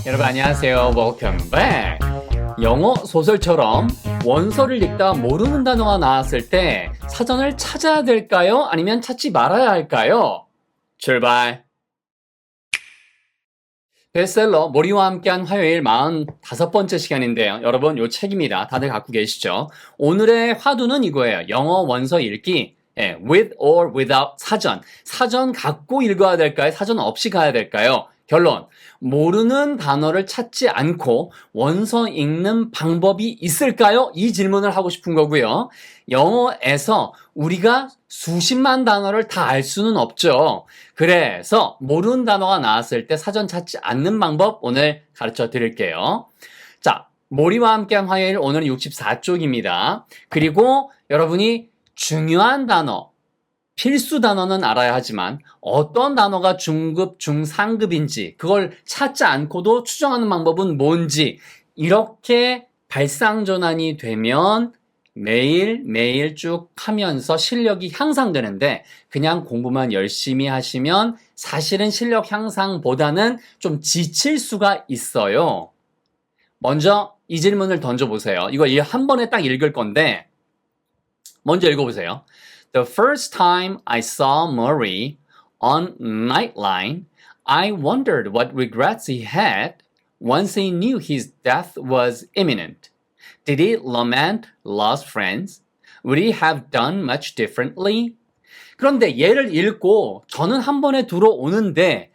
여러분 안녕하세요. Welcome back. 영어 소설처럼 원서를 읽다 모르는 단어가 나왔을 때 사전을 찾아야 될까요? 아니면 찾지 말아야 할까요? 출발! 베스트셀러 모리와 함께한 화요일 45번째 시간인데요. 여러분 요 책입니다. 다들 갖고 계시죠? 오늘의 화두는 이거예요. 영어 원서 읽기. with or without 사전. 사전 갖고 읽어야 될까요? 사전 없이 가야 될까요? 결론. 모르는 단어를 찾지 않고 원서 읽는 방법이 있을까요? 이 질문을 하고 싶은 거고요. 영어에서 우리가 수십만 단어를 다 알 수는 없죠. 그래서 모르는 단어가 나왔을 때 사전 찾지 않는 방법 오늘 가르쳐 드릴게요. 자, 모리와 함께한 화요일 오늘은 64쪽입니다. 그리고 여러분이 중요한 단어, 필수 단어는 알아야 하지만 어떤 단어가 중급, 중상급인지 그걸 찾지 않고도 추정하는 방법은 뭔지 이렇게 발상전환이 되면 매일 쭉 하면서 실력이 향상되는데 그냥 공부만 열심히 하시면 사실은 실력 향상보다는 좀 지칠 수가 있어요. 먼저 이 질문을 던져보세요. 이거 한 번에 딱 읽을 건데 먼저 읽어보세요. The first time I saw Murray on Nightline, I wondered what regrets he had once he knew his death was imminent. Did he lament lost friends? Would he have done much differently? 그런데 얘를 읽고 저는 한 번에 들어오는데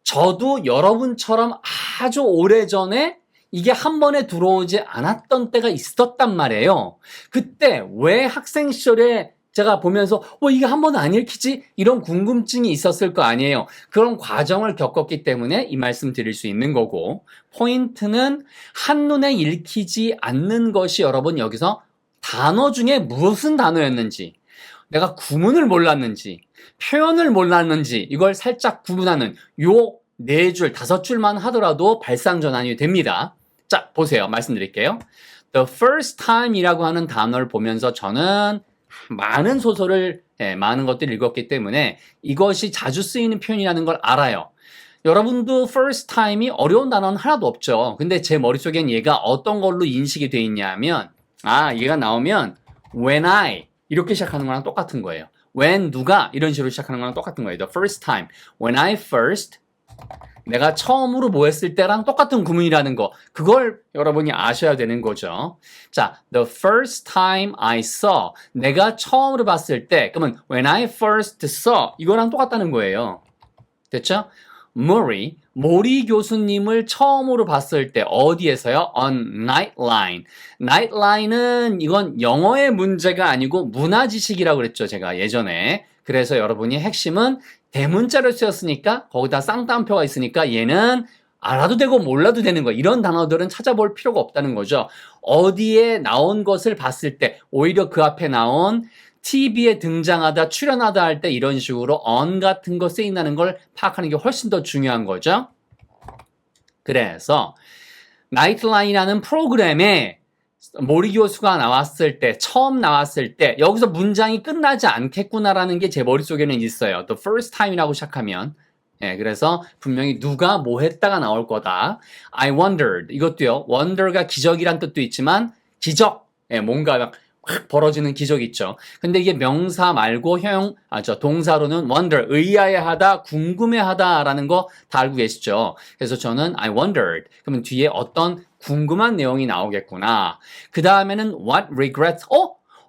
저도 여러분처럼 아주 오래전에 이게 한 번에 들어오지 않았던 때가 있었단 말이에요. 그때 왜 학생 시절에 제가 보면서 이게 한 번은 안 읽히지? 이런 궁금증이 있었을 거 아니에요. 그런 과정을 겪었기 때문에 이 말씀 드릴 수 있는 거고 포인트는 한눈에 읽히지 않는 것이 여러분 여기서 단어 중에 무슨 단어였는지 내가 구문을 몰랐는지 표현을 몰랐는지 이걸 살짝 구분하는 요 4줄, 5줄만 하더라도 발상전환이 됩니다. 자, 보세요. 말씀드릴게요. The first time이라고 하는 단어를 보면서 저는 많은 소설을, 많은 것들을 읽었기 때문에 이것이 자주 쓰이는 표현이라는 걸 알아요. 여러분도 first time이 어려운 단어는 하나도 없죠. 근데 제 머릿속엔 얘가 어떤 걸로 인식이 돼 있냐면, 얘가 나오면 when I 이렇게 시작하는 거랑 똑같은 거예요. when 누가 이런 식으로 시작하는 거랑 똑같은 거예요. The first time. When I first 내가 처음으로 뭐 했을 때랑 똑같은 구문이라는 거 그걸 여러분이 아셔야 되는 거죠. 자, the first time I saw 내가 처음으로 봤을 때 그러면 when I first saw 이거랑 똑같다는 거예요. 됐죠? 모리 교수님을 처음으로 봤을 때 어디에서요? On Nightline. Nightline은 이건 영어의 문제가 아니고 문화 지식이라고 그랬죠. 제가 예전에. 그래서 여러분이 핵심은 대문자로 쓰였으니까 거기다 쌍따옴표가 있으니까 얘는 알아도 되고 몰라도 되는 거 이런 단어들은 찾아볼 필요가 없다는 거죠. 어디에 나온 것을 봤을 때 오히려 그 앞에 나온 TV에 등장하다 출연하다 할 때 이런 식으로 on 같은 거 쓰인다는 걸 파악하는 게 훨씬 더 중요한 거죠. 그래서 나이트라인이라는 프로그램에 모리 교수가 나왔을 때, 처음 나왔을 때 여기서 문장이 끝나지 않겠구나라는 게 제 머릿속에는 있어요. The first time이라고 시작하면 그래서 분명히 누가 뭐 했다가 나올 거다. I wondered 이것도요. wonder가 기적이란 뜻도 있지만 기적 뭔가 확 벌어지는 기적 있죠. 근데 이게 명사 말고 동사로는 wonder, 의아해하다, 궁금해하다라는 거 다 알고 계시죠? 그래서 저는 I wondered. 그러면 뒤에 어떤 궁금한 내용이 나오겠구나. 그 다음에는 what regrets.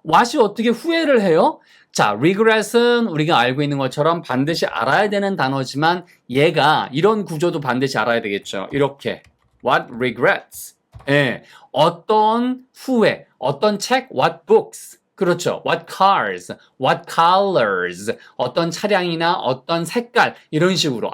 what이 어떻게 후회를 해요? 자, regret은 우리가 알고 있는 것처럼 반드시 알아야 되는 단어지만 얘가 이런 구조도 반드시 알아야 되겠죠. 이렇게 what regrets. 어떤 후회, 어떤 책, what books. 그렇죠. What cars, what colors, 어떤 차량이나 어떤 색깔 이런 식으로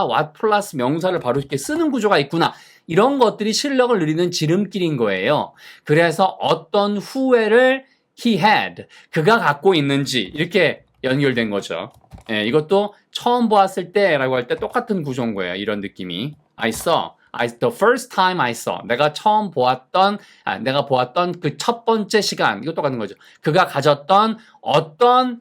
what 플러스 명사를 바로 이렇게 쓰는 구조가 있구나. 이런 것들이 실력을 늘리는 지름길인 거예요. 그래서 어떤 후회를 he had, 그가 갖고 있는지 이렇게 연결된 거죠. 이것도 처음 보았을 때라고 할 때 똑같은 구조인 거예요. 이런 느낌이. The first time I saw. 내가 보았던 그 첫 번째 시간. 이거 똑같은 거죠. 그가 가졌던 어떤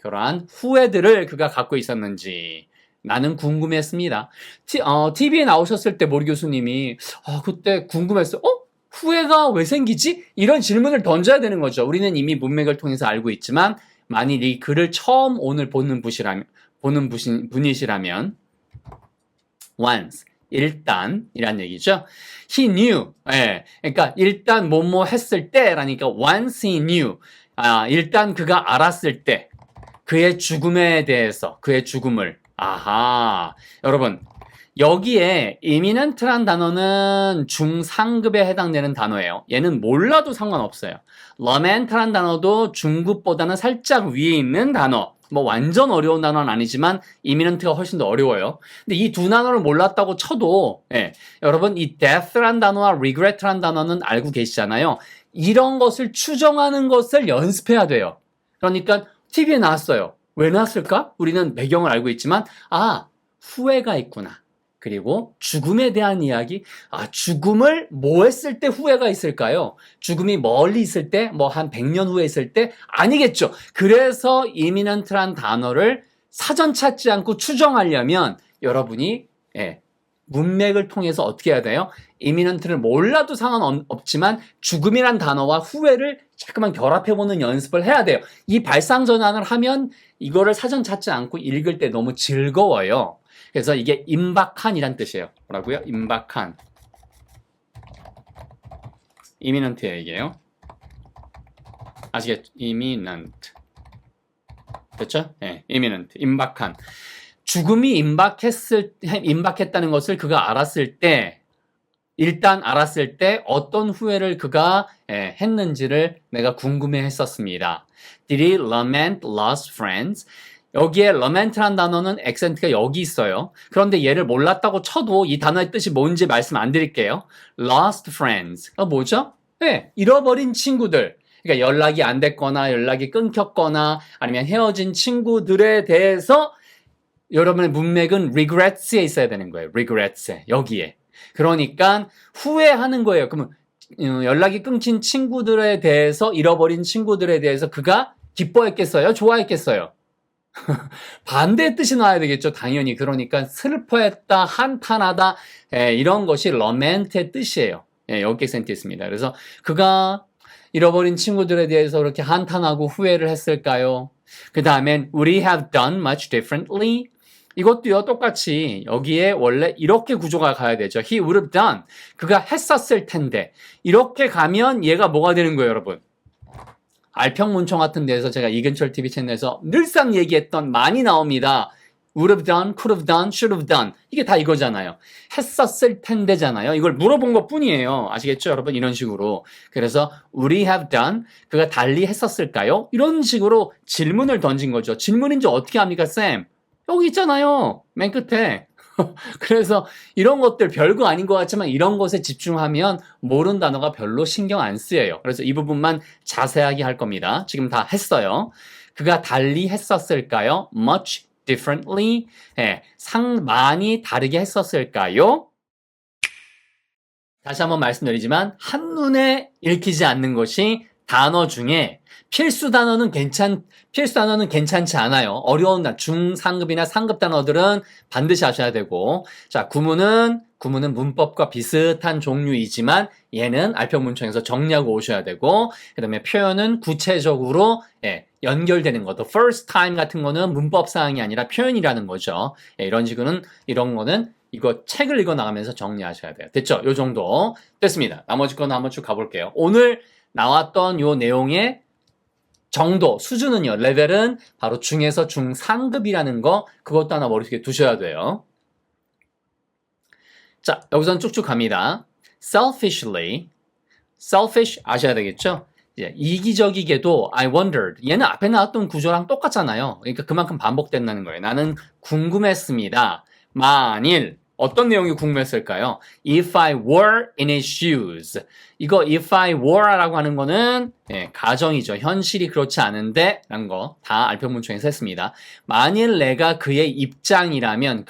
그러한 후회들을 그가 갖고 있었는지. 나는 궁금했습니다. TV에 나오셨을 때 모리 교수님이 그때 궁금했어요. 후회가 왜 생기지? 이런 질문을 던져야 되는 거죠. 우리는 이미 문맥을 통해서 알고 있지만 만일 이 글을 처음 오늘 보는 분이시라면 once, 일단이란 얘기죠. He knew. 예, 그러니까 일단 뭐뭐 했을 때라니까 once he knew. 일단 그가 알았을 때 그의 죽음에 대해서 그의 죽음을 아하 여러분 여기에 imminent란 단어는 중상급에 해당되는 단어예요. 얘는 몰라도 상관없어요. lament란 단어도 중급보다는 살짝 위에 있는 단어. 뭐 완전 어려운 단어는 아니지만 imminent가 훨씬 더 어려워요. 근데 이 두 단어를 몰랐다고 쳐도 여러분 이 death란 단어와 regret란 단어는 알고 계시잖아요. 이런 것을 추정하는 것을 연습해야 돼요. 그러니까 TV에 나왔어요. 왜 나왔을까? 우리는 배경을 알고 있지만 후회가 있구나. 그리고 죽음에 대한 이야기. 죽음을 뭐 했을 때 후회가 있을까요? 죽음이 멀리 있을 때, 뭐 한 100년 후에 있을 때? 아니겠죠. 그래서 imminent란 단어를 사전 찾지 않고 추정하려면 여러분이 문맥을 통해서 어떻게 해야 돼요? imminent를 몰라도 상관없지만 죽음이란 단어와 후회를 자꾸만 결합해보는 연습을 해야 돼요. 이 발상전환을 하면 이거를 사전 찾지 않고 읽을 때 너무 즐거워요. 그래서 이게 임박한이란 뜻이에요. 뭐라고요? 임박한. imminent의 얘기예요. 아시겠죠? imminent. 됐죠? imminent. 임박한. 죽음이 임박했다는 것을 그가 알았을 때, 일단 알았을 때 어떤 후회를 그가 했는지를 내가 궁금해 했었습니다. Did he lament lost friends? 여기에 lament란 단어는 액센트가 여기 있어요. 그런데 얘를 몰랐다고 쳐도 이 단어의 뜻이 뭔지 말씀 안 드릴게요. lost friends. 뭐죠? 잃어버린 친구들. 그러니까 연락이 안 됐거나 연락이 끊겼거나 아니면 헤어진 친구들에 대해서 여러분의 문맥은 regrets에 있어야 되는 거예요. regrets에. 여기에. 그러니까 후회하는 거예요. 그러면 연락이 끊긴 친구들에 대해서 잃어버린 친구들에 대해서 그가 기뻐했겠어요? 좋아했겠어요? 반대의 뜻이 나와야 되겠죠. 당연히. 그러니까 슬퍼했다, 한탄하다 이런 것이 lament의 뜻이에요. 여기 액센트 있습니다. 그래서 그가 잃어버린 친구들에 대해서 그렇게 한탄하고 후회를 했을까요? 그 다음엔 would he have done much differently? 이것도요, 똑같이 여기에 원래 이렇게 구조가 가야 되죠. He would have done. 그가 했었을 텐데. 이렇게 가면 얘가 뭐가 되는 거예요, 여러분? 알평문청 같은 데에서 제가 이근철 TV 채널에서 늘상 얘기했던 많이 나옵니다. would have done, could have done, should have done. 이게 다 이거잖아요. 했었을 텐데잖아요. 이걸 물어본 것 뿐이에요. 아시겠죠, 여러분? 이런 식으로. 그래서 would he have done? 그가 달리 했었을까요? 이런 식으로 질문을 던진 거죠. 질문인지 어떻게 합니까, 쌤? 여기 있잖아요. 맨 끝에. 그래서 이런 것들 별거 아닌 것 같지만 이런 것에 집중하면 모르는 단어가 별로 신경 안 쓰여요. 그래서 이 부분만 자세하게 할 겁니다. 지금 다 했어요. 그가 달리 했었을까요? much differently. 많이 다르게 했었을까요? 다시 한번 말씀드리지만 한눈에 읽히지 않는 것이 단어 중에 필수 단어는 괜찮지 않아요. 어려운 중상급이나 상급 단어들은 반드시 하셔야 되고, 자, 구문은 문법과 비슷한 종류이지만 얘는 알평문청에서 정리하고 오셔야 되고, 그 다음에 표현은 구체적으로 연결되는 것. first time 같은 거는 문법 사항이 아니라 표현이라는 거죠. 이런 거는 이거 책을 읽어 나가면서 정리하셔야 돼요. 됐죠? 요 정도 됐습니다. 나머지 거는 한번 쭉 가볼게요. 오늘 나왔던 요 내용의 정도, 수준은요, 레벨은 바로 중에서 중상급이라는 거, 그것도 하나 머릿속에 두셔야 돼요. 자, 여기서는 쭉쭉 갑니다. selfish 아셔야 되겠죠? 이기적이게도 I wondered. 얘는 앞에 나왔던 구조랑 똑같잖아요. 그러니까 그만큼 반복된다는 거예요. 나는 궁금했습니다. 만일 어떤 내용이 궁금했을까요? If I were in his shoes. 이거 if I were라고 하는 거는 가정이죠. 현실이 그렇지 않은데 라는 거 다 알평문청에서 했습니다. 만일 내가 그의 입장이라면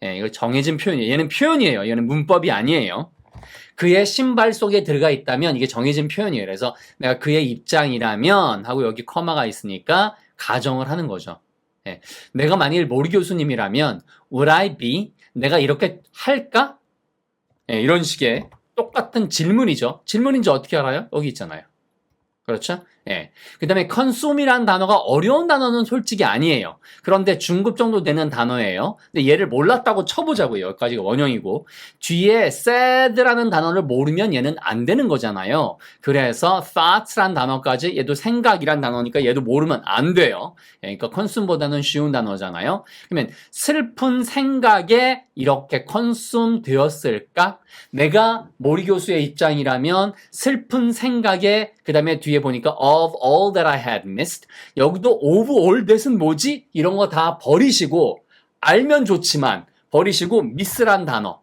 이거 정해진 표현이에요. 얘는 표현이에요. 얘는 문법이 아니에요. 그의 신발 속에 들어가 있다면 이게 정해진 표현이에요. 그래서 내가 그의 입장이라면 하고 여기 커마가 있으니까 가정을 하는 거죠. 예, 내가 만일 모리 교수님이라면 would I be? 내가 이렇게 할까? 예, 이런 식의 똑같은 질문이죠. 질문인지 어떻게 알아요? 여기 있잖아요. 그렇죠? 예. 그 다음에 consume이라는 단어가 어려운 단어는 솔직히 아니에요. 그런데 중급 정도 되는 단어예요. 근데 얘를 몰랐다고 쳐보자고요. 여기까지가 원형이고. 뒤에 sad라는 단어를 모르면 얘는 안 되는 거잖아요. 그래서 thoughts라는 단어까지 얘도 생각이란 단어니까 얘도 모르면 안 돼요. 예, 그러니까 consume보다는 쉬운 단어잖아요. 그러면 슬픈 생각에 이렇게 consume 되었을까? 내가 모리 교수의 입장이라면 슬픈 생각에 그 다음에 뒤에 보니까 of all that I had missed. 여기도 of all that은 뭐지? 이런 거 다 버리시고 알면 좋지만 버리시고 miss란 단어.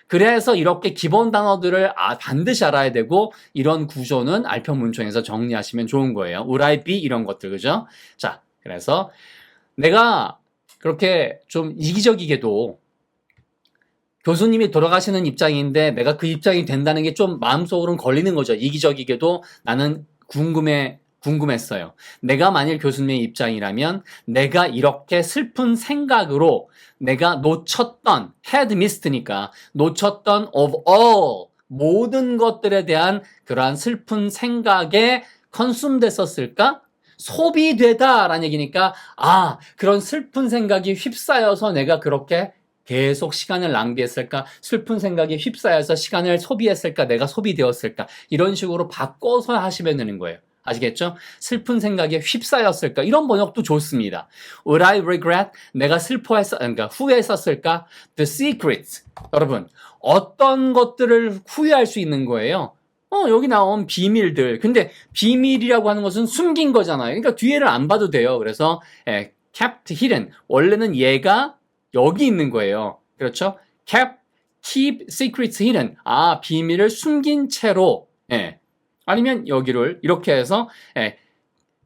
그래서 이렇게 기본 단어들을 반드시 알아야 되고 이런 구조는 알편 문총에서 정리하시면 좋은 거예요. would I be 이런 것들 그죠? 자, 그래서 내가 그렇게 좀 이기적이게도 교수님이 돌아가시는 입장인데 내가 그 입장이 된다는 게 좀 마음속으로는 걸리는 거죠. 이기적이게도 나는 궁금했어요. 내가 만일 교수님의 입장이라면 내가 이렇게 슬픈 생각으로 내가 놓쳤던 had missed니까 놓쳤던 of all 모든 것들에 대한 그러한 슬픈 생각에 consume 됐었을까? 소비되다라는 얘기니까 그런 슬픈 생각이 휩싸여서 내가 그렇게 계속 시간을 낭비했을까? 슬픈 생각에 휩싸여서 시간을 소비했을까? 내가 소비되었을까? 이런 식으로 바꿔서 하시면 되는 거예요. 아시겠죠? 슬픈 생각에 휩싸였을까? 이런 번역도 좋습니다. Would I regret? 내가 그러니까 후회했었을까? The secrets. 여러분, 어떤 것들을 후회할 수 있는 거예요? 여기 나온 비밀들. 근데 비밀이라고 하는 것은 숨긴 거잖아요. 그러니까 뒤에를 안 봐도 돼요. 그래서 kept hidden. 원래는 얘가 여기 있는 거예요. 그렇죠? keep secrets hidden. 비밀을 숨긴 채로, 아니면 여기를 이렇게 해서,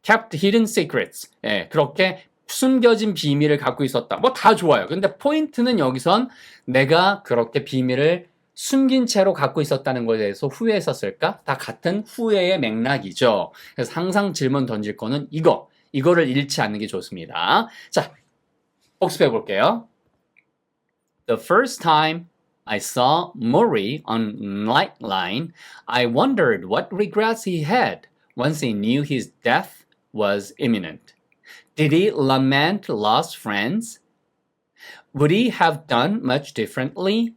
kept hidden secrets. 그렇게 숨겨진 비밀을 갖고 있었다. 뭐 다 좋아요. 근데 포인트는 여기선 내가 그렇게 비밀을 숨긴 채로 갖고 있었다는 것에 대해서 후회했었을까? 다 같은 후회의 맥락이죠. 그래서 항상 질문 던질 거는 이거를 잃지 않는 게 좋습니다. 자, 복습해 볼게요. The first time I saw Murray on Nightline, I wondered what regrets he had once he knew his death was imminent. Did he lament lost friends? Would he have done much differently?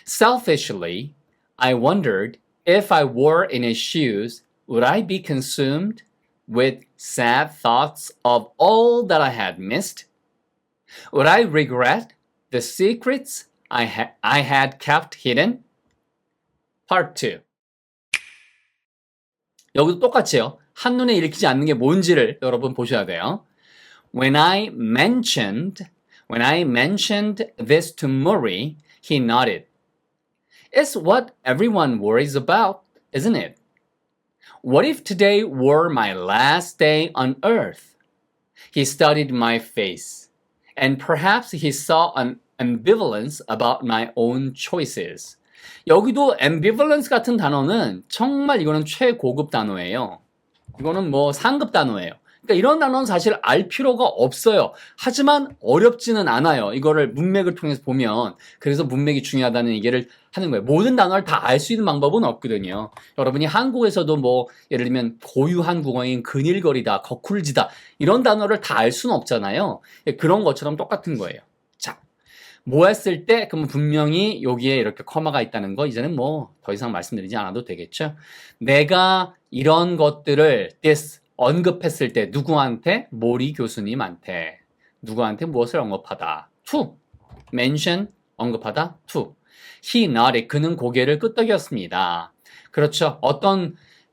Selfishly, I wondered if I were in his shoes, would I be consumed with sad thoughts of all that I had missed? Would I regret the secrets I had kept hidden? Part 2. 여기도 똑같이요. 한눈에 읽히지 않는 게 뭔지를 여러분 보셔야 돼요. When I mentioned this to Murray, he nodded. It's what everyone worries about, isn't it? What if today were my last day on earth? He studied my face, and perhaps he saw an ambivalence about my own choices. 여기도 ambivalence 같은 단어는 정말 이거는 최고급 단어예요. 이거는 뭐 상급 단어예요. 그러니까 이런 단어는 사실 알 필요가 없어요. 하지만 어렵지는 않아요. 이거를 문맥을 통해서 보면. 그래서 문맥이 중요하다는 얘기를 하는 거예요. 모든 단어를 다 알 수 있는 방법은 없거든요. 여러분이 한국에서도 뭐 예를 들면 고유 한국어인 근일거리다, 거쿨지다 이런 단어를 다 알 수는 없잖아요. 그런 것처럼 똑같은 거예요. 자, 뭐 했을 때 그러면 분명히 여기에 이렇게 커마가 있다는 거 이제는 뭐 더 이상 말씀드리지 않아도 되겠죠. 내가 이런 것들을 this 언급했을 때 누구한테? 모리 교수님한테. 누구한테 무엇을 언급하다? to. mention, 언급하다. to. he nodded. 그는 고개를 끄덕였습니다. 그렇죠.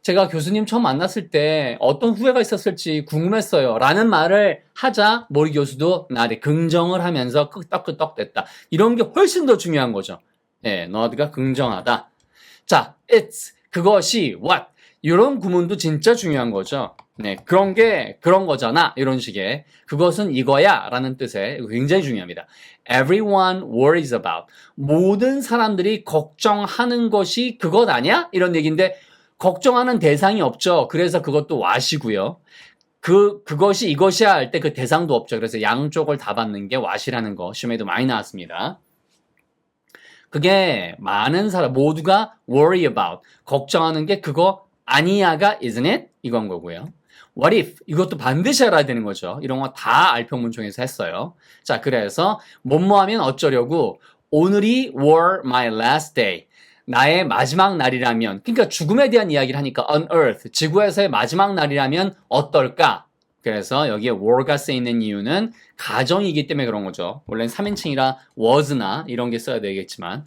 제가 교수님 처음 만났을 때 어떤 후회가 있었을지 궁금했어요. 라는 말을 하자 모리 교수도 nodded. 긍정을 하면서 끄덕끄덕 됐다. 이런 게 훨씬 더 중요한 거죠. nodd가 긍정하다. 자, it's. 그것이 what. 이런 구문도 진짜 중요한 거죠. 그런 거잖아. 이런 식의. 그것은 이거야. 라는 뜻에 굉장히 중요합니다. Everyone worries about. 모든 사람들이 걱정하는 것이 그것 아니야? 이런 얘기인데, 걱정하는 대상이 없죠. 그래서 그것도 what이고요. 그것이 이것이야 할 때 그 대상도 없죠. 그래서 양쪽을 다 받는 게 what이라는 거 시험에도 많이 나왔습니다. 그게 많은 사람 모두가 worry about 걱정하는 게 그거 아니야가 isn't it? 이건 거고요. What if? 이것도 반드시 알아야 되는 거죠. 이런 거 다 알평문총에서 했어요. 자, 그래서 뭐뭐 하면 어쩌려고 오늘이 were my last day. 나의 마지막 날이라면 그러니까 죽음에 대한 이야기를 하니까 on earth 지구에서의 마지막 날이라면 어떨까? 그래서 여기에 were가 쓰여있는 이유는 가정이기 때문에 그런 거죠. 원래는 3인칭이라 was나 이런 게 써야 되겠지만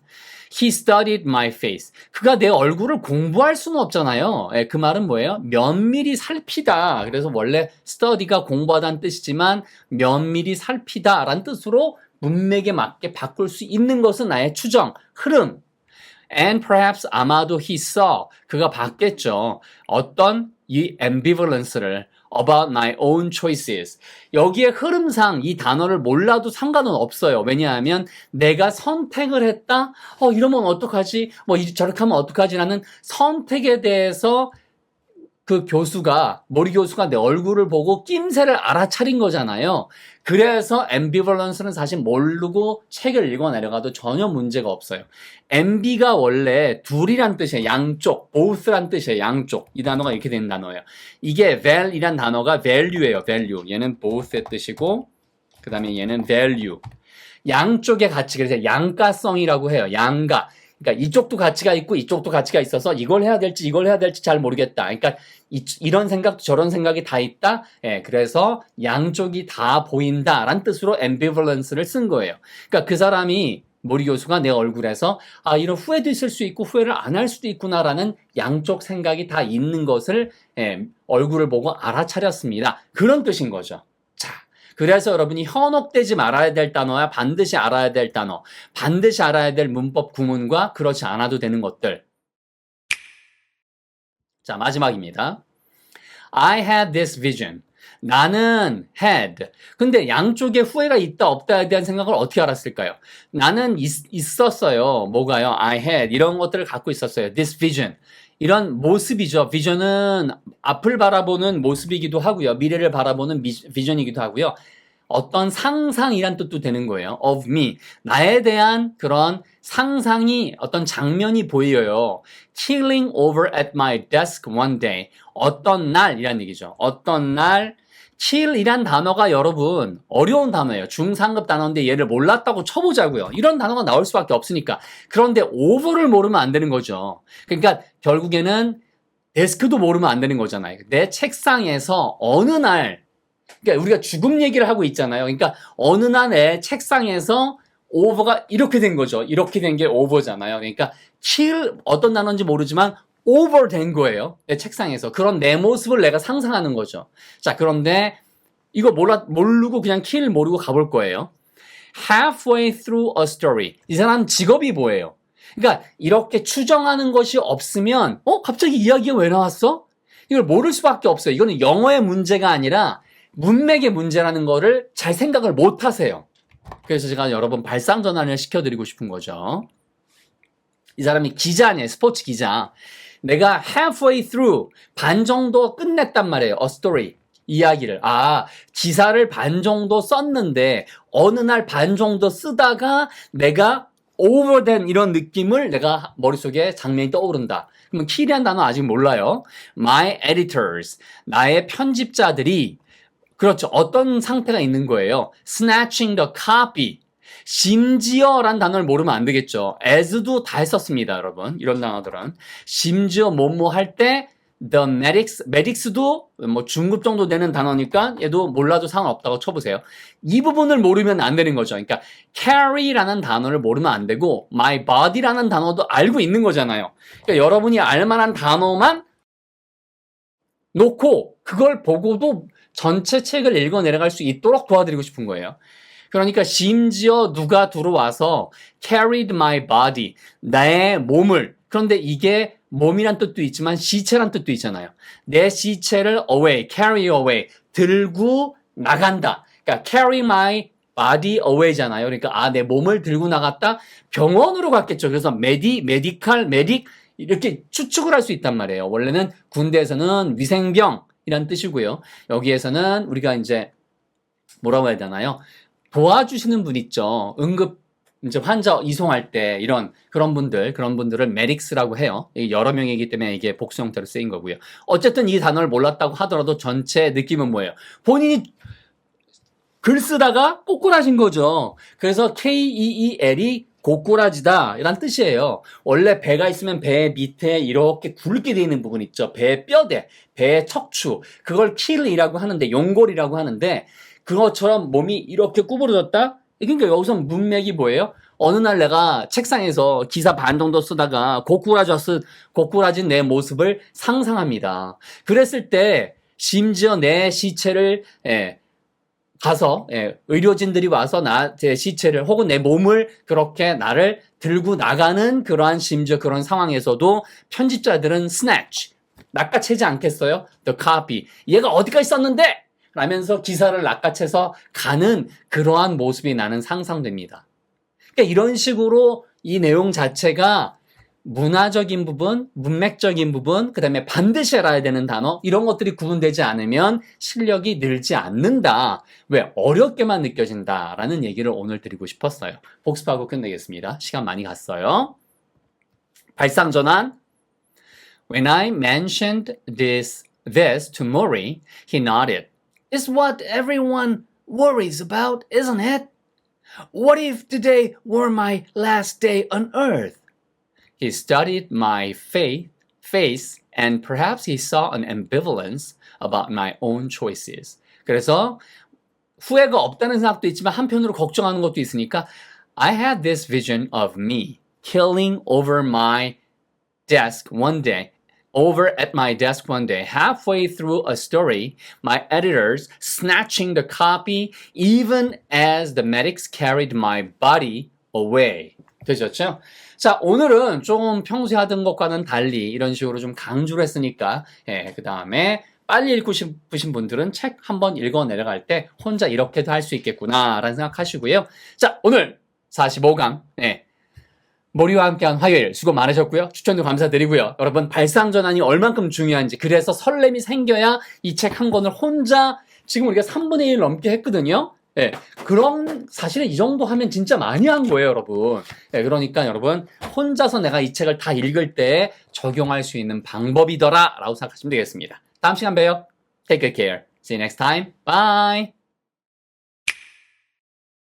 He studied my face. 그가 내 얼굴을 공부할 수는 없잖아요. 예, 그 말은 뭐예요? 면밀히 살피다. 그래서 원래 study가 공부하다는 뜻이지만 면밀히 살피다라는 뜻으로 문맥에 맞게 바꿀 수 있는 것은 나의 추정, 흐름. And perhaps 아마도 he saw. 그가 봤겠죠. 어떤 이 ambivalence를 about my own choices. 여기에 흐름상 이 단어를 몰라도 상관은 없어요. 왜냐하면 내가 선택을 했다? 이러면 어떡하지? 저렇게 하면 어떡하지? 라는 선택에 대해서 그 머리 교수가 내 얼굴을 보고 낌새를 알아차린 거잖아요. 그래서 ambivalence는 사실 모르고 책을 읽어 내려가도 전혀 문제가 없어요. ambi가 원래 둘이란 뜻이에요. 양쪽, both란 뜻이에요. 양쪽. 이 단어가 이렇게 되는 단어예요. 이게 val이란 단어가 value예요. value. 얘는 both의 뜻이고 그 다음에 얘는 value. 양쪽의 가치, 그래서 양가성이라고 해요. 양가. 그러니까 이쪽도 가치가 있고 이쪽도 가치가 있어서 이걸 해야 될지 이걸 해야 될지 잘 모르겠다. 그러니까 이런 생각 저런 생각이 다 있다. 예, 그래서 양쪽이 다 보인다라는 뜻으로 ambivalence를 쓴 거예요. 그러니까 그 사람이 모리 교수가 내 얼굴에서 이런 후회도 있을 수 있고 후회를 안 할 수도 있구나라는 양쪽 생각이 다 있는 것을 얼굴을 보고 알아차렸습니다. 그런 뜻인 거죠. 자. 그래서 여러분이 현혹되지 말아야 될 단어야 반드시 알아야 될 단어, 반드시 알아야 될 문법 구문과 그렇지 않아도 되는 것들. 자, 마지막입니다. I had this vision. 나는 had. 근데 양쪽에 후회가 있다 없다에 대한 생각을 어떻게 알았을까요? 나는 있었어요. 뭐가요? I had. 이런 것들을 갖고 있었어요. This vision. 이런 모습이죠. 비전은 앞을 바라보는 모습이기도 하고요. 미래를 바라보는 비전이기도 하고요. 어떤 상상이란 뜻도 되는 거예요. of me. 나에 대한 그런 상상이 어떤 장면이 보여요. killing over at my desk one day. 어떤 날이란 얘기죠. 어떤 날 kill이란 단어가 여러분 어려운 단어예요. 중상급 단어인데 얘를 몰랐다고 쳐보자고요. 이런 단어가 나올 수밖에 없으니까. 그런데 over를 모르면 안 되는 거죠. 그러니까 결국에는 데스크도 모르면 안 되는 거잖아요. 내 책상에서 어느 날, 그러니까 우리가 죽음 얘기를 하고 있잖아요. 그러니까 어느 날 내 책상에서 over가 이렇게 된 거죠. 이렇게 된 게 over잖아요. 그러니까 kill 어떤 단어인지 모르지만 over 된 거예요. 내 책상에서. 그런 내 모습을 내가 상상하는 거죠. 자, 그런데 이거 모르고 그냥 kill 모르고 가볼 거예요. halfway through a story. 이 사람 직업이 뭐예요? 그러니까 이렇게 추정하는 것이 없으면 갑자기 이야기가 왜 나왔어? 이걸 모를 수밖에 없어요. 이거는 영어의 문제가 아니라 문맥의 문제라는 거를 잘 생각을 못 하세요. 그래서 제가 여러 번 발상 전환을 시켜드리고 싶은 거죠. 이 사람이 기자네, 스포츠 기자. 내가 halfway through, 반 정도 끝냈단 말이에요. a story, 이야기를. 기사를 반 정도 썼는데 어느 날 반 정도 쓰다가 내가 over된 이런 느낌을 내가 머릿속에 장면이 떠오른다. 그러면 key란 단어 아직 몰라요. My editors, 나의 편집자들이 그렇죠. 어떤 상태가 있는 거예요. snatching the copy. 심지어란 단어를 모르면 안 되겠죠. as도 다 했었습니다, 여러분. 이런 단어들은. 심지어 뭐뭐 할 때 the medics도 뭐 중급 정도 되는 단어니까 얘도 몰라도 상관없다고 쳐보세요. 이 부분을 모르면 안 되는 거죠. 그러니까 carry라는 단어를 모르면 안 되고 my body라는 단어도 알고 있는 거잖아요. 그러니까 여러분이 알만한 단어만 놓고 그걸 보고도 전체 책을 읽어 내려갈 수 있도록 도와드리고 싶은 거예요. 그러니까 심지어 누가 들어와서 carried my body, 나의 몸을. 그런데 이게 몸이란 뜻도 있지만 시체란 뜻도 있잖아요. 내 시체를 away, carry away, 들고 나간다. 그러니까 carry my body away잖아요. 그러니까 내 몸을 들고 나갔다. 병원으로 갔겠죠. 그래서 medic 이렇게 추측을 할 수 있단 말이에요. 원래는 군대에서는 위생병 이란 뜻이고요. 여기에서는 우리가 이제 뭐라고 해야 되나요? 도와주시는 분 있죠. 응급 이제 환자 이송할 때 그런 분들을 메딕스라고 해요. 여러 명이기 때문에 이게 복수 형태로 쓰인 거고요. 어쨌든 이 단어를 몰랐다고 하더라도 전체 느낌은 뭐예요? 본인이 글 쓰다가 꼬꾸라진 거죠. 그래서 Keel이 고꾸라지다 이란 뜻이에요. 원래 배가 있으면 배 밑에 이렇게 굵게 되어 있는 부분 있죠. 배 뼈대, 배 척추. 그걸 keel이라고 하는데, 용골이라고 하는데, 그것처럼 몸이 이렇게 구부러졌다? 그러니까 여기서 문맥이 뭐예요? 어느 날 내가 책상에서 기사 반 정도 쓰다가 고꾸라진 내 모습을 상상합니다. 그랬을 때 심지어 내 시체를 가서 의료진들이 와서 제 시체를 혹은 내 몸을 그렇게 나를 들고 나가는 그러한 심지어 그런 상황에서도 편집자들은 snatch, 낚아채지 않겠어요? The copy. 얘가 어디까지 썼는데? 라면서 기사를 낚아채서 가는 그러한 모습이 나는 상상됩니다. 그러니까 이런 식으로 이 내용 자체가 문화적인 부분, 문맥적인 부분, 그 다음에 반드시 알아야 되는 단어, 이런 것들이 구분되지 않으면 실력이 늘지 않는다. 왜? 어렵게만 느껴진다라는 얘기를 오늘 드리고 싶었어요. 복습하고 끝내겠습니다. 시간 많이 갔어요. 발상전환. When I mentioned this to Maury, he nodded. It's what everyone worries about, isn't it? What if today were my last day on earth? He studied my face and perhaps he saw an ambivalence about my own choices. 그래서 후회가 없다는 생각도 있지만 한편으로 걱정하는 것도 있으니까 I had this vision of me killing over at my desk one day, halfway through a story, my editors snatching the copy even as the medics carried my body away. 되셨죠? 자, 오늘은 좀 평소에 하던 것과는 달리 이런 식으로 좀 강조를 했으니까, 그 다음에 빨리 읽고 싶으신 분들은 책 한번 읽어 내려갈 때 혼자 이렇게도 할 수 있겠구나라는 생각하시고요. 자, 오늘 45강, 모리와 함께한 화요일 수고 많으셨고요. 추천도 감사드리고요. 여러분, 발상전환이 얼만큼 중요한지, 그래서 설렘이 생겨야 이 책 한 권을 혼자 지금 우리가 3분의 1 넘게 했거든요. 그럼 사실은 이 정도 하면 진짜 많이 한 거예요, 여러분. 그러니까 여러분, 혼자서 내가 이 책을 다 읽을 때 적용할 수 있는 방법이더라 라고 생각하시면 되겠습니다. 다음 시간 봬요. Take good care. See you next time. Bye.